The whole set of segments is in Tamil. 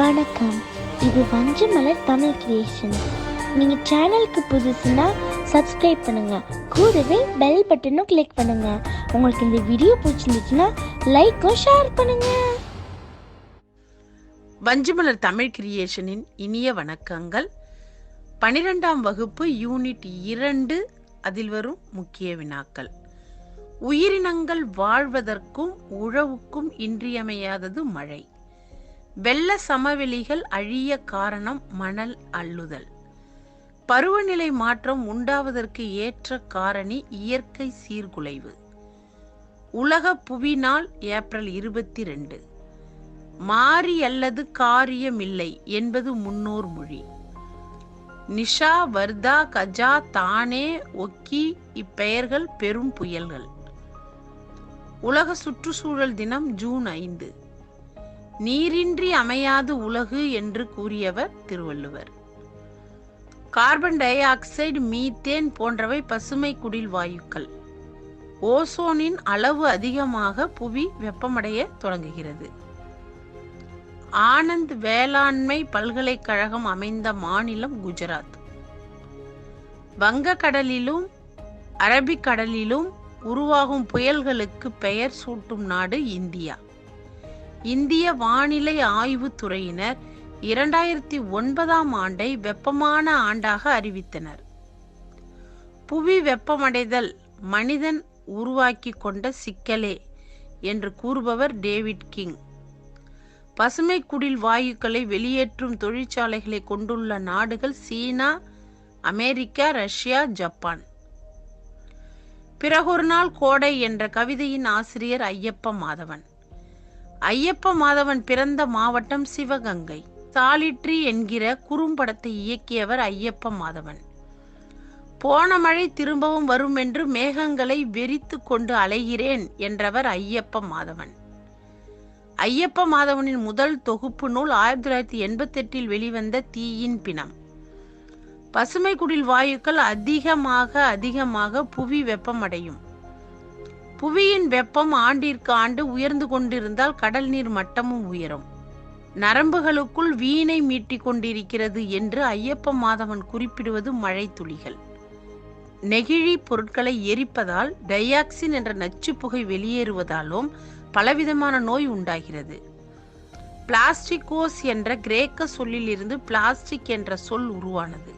வணக்கம். இது வஞ்சமலர் தமிழ் கிரியேஷன். நீங்க சேனலுக்கு புதுசுன்னா சப்ஸ்கிரைப் பண்ணுங்க, கூடவே பெல் பட்டனும் கிளிக் பண்ணுங்க. உங்களுக்கு இந்த வீடியோ பிடிச்சிருந்துச்சுன்னா லைக்கும் ஷேர் பண்ணுங்க. வஞ்சமலர் தமிழ் கிரியேஷனின் இனிய வணக்கங்கள். 12ஆம் வகுப்பு யூனிட் 2, அதில் வரும் முக்கிய வினாக்கள். உயிரினங்கள் வாழ்வதற்கும் உழவுக்கும் இன்றியமையாதது மழை. வெள்ள சமவெளிகள் அழிய காரணம் மணல் அள்ளுதல். பருவநிலை மாற்றம் உண்டாவதற்கு ஏற்ற காரணி இயற்கை சீர்குலைவு. உலக புவி நாள் ஏப்ரல் 22. மாறி அல்லது காரியமில்லை என்பது முன்னோர் மொழி. நிஷா, வர்தா, கஜா, தானே, ஒக்கி இப்பெயர்கள் பெரும் புயல்கள். உலக சுற்றுச்சூழல் தினம் ஜூன் 5. நீரின்றி அமையாது உலகு என்று கூறியவர் Thiruvalluvar. Carbon di oxide, methane போன்றவை பசுமை குடில் வாயுக்கள். ஓசோனின் அளவு அதிகமாக புவி வெப்பமடைய தொடங்குகிறது. ஆனந்த் வேளாண்மை பல்கலைக்கழகம் அமைந்த மாநிலம் குஜராத். வங்கக்கடலிலும் அரபிக்கடலிலும் உருவாகும் புயல்களுக்கு பெயர் சூட்டும் நாடு இந்தியா. இந்திய வானிலை ஆய்வு துறையினர் 2009ஆம் ஆண்டை வெப்பமான ஆண்டாக அறிவித்தனர். புவி வெப்பமடைதல் மனிதன் உருவாக்கி கொண்ட சிக்கலே என்று கூறுபவர் டேவிட் கிங். பசுமை குடில் வாயுக்களை வெளியேற்றும் தொழிற்சாலைகளை கொண்டுள்ள நாடுகள் சீனா, அமெரிக்கா, ரஷ்யா, ஜப்பான். பிறகொரு நாள் கோடை என்ற கவிதையின் ஆசிரியர் ஐயப்ப மாதவன். ஐயப்ப மாதவன் பிறந்த மாவட்டம் சிவகங்கை. சாலிட்ரி என்கிற குறும்படத்தை இயக்கியவர் ஐயப்ப மாதவன். போன மழை திரும்பவும் வரும் என்று மேகங்களை வெறித்து கொண்டு அலைகிறேன் என்றவர் ஐயப்ப மாதவன். ஐயப்ப மாதவனின் முதல் தொகுப்பு நூல் 1988இல் வெளிவந்த தீயின் பிணம். பசுமை குடில் வாயுக்கள் அதிகமாக புவி வெப்பமடையும். புவியின் வெப்பம் ஆண்டிற்கு ஆண்டு உயர்ந்து கொண்டிருந்தால் கடல் நீர் மட்டமும் உயரும். நரம்புகளுக்குள் வீணை மீட்டிக் கொண்டிருக்கிறது என்று ஐயப்ப மாதவன் குறிப்பிடுவது மழை துளிகள். நெகிழி பொருட்களை எரிப்பதால் டையாக்சின் என்ற நச்சு புகை வெளியேறுவதாலும் பலவிதமான நோய் உண்டாகிறது. பிளாஸ்டிகோஸ் என்ற கிரேக்க சொல்லில் இருந்து பிளாஸ்டிக் என்ற சொல் உருவானது.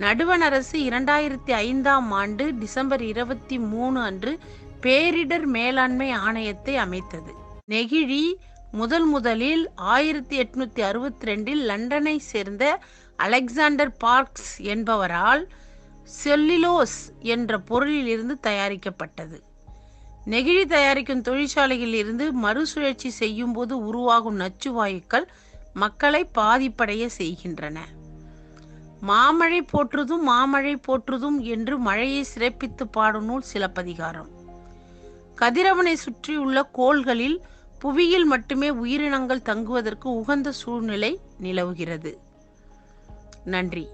நடுவண் அரசு 2005ஆம் ஆண்டு டிசம்பர் 23 அன்று பேரிடர் மேலாண்மை ஆணையத்தை அமைத்தது. நெகிழி முதலில் 1862இல் லண்டனை சேர்ந்த அலெக்சாண்டர் பார்க்ஸ் என்பவரால் செல்லுலோஸ் என்ற பொருளில் இருந்து தயாரிக்கப்பட்டது. நெகிழி தயாரிக்கும் தொழிற்சாலையில் இருந்து மறுசுழற்சி செய்யும் போது உருவாகும் நச்சு வாயுக்கள் மக்களை பாதிப்படைய செய்கின்றன. மாமழை போற்றுதும் என்று மழையை சிறப்பித்து பாடும் நூல் சிலப்பதிகாரம். கதிரவனை சுற்றியுள்ள கோள்களில் புவியில் மட்டுமே உயிரினங்கள் தங்குவதற்கு உகந்த சூழ்நிலை நிலவுகிறது. நன்றி.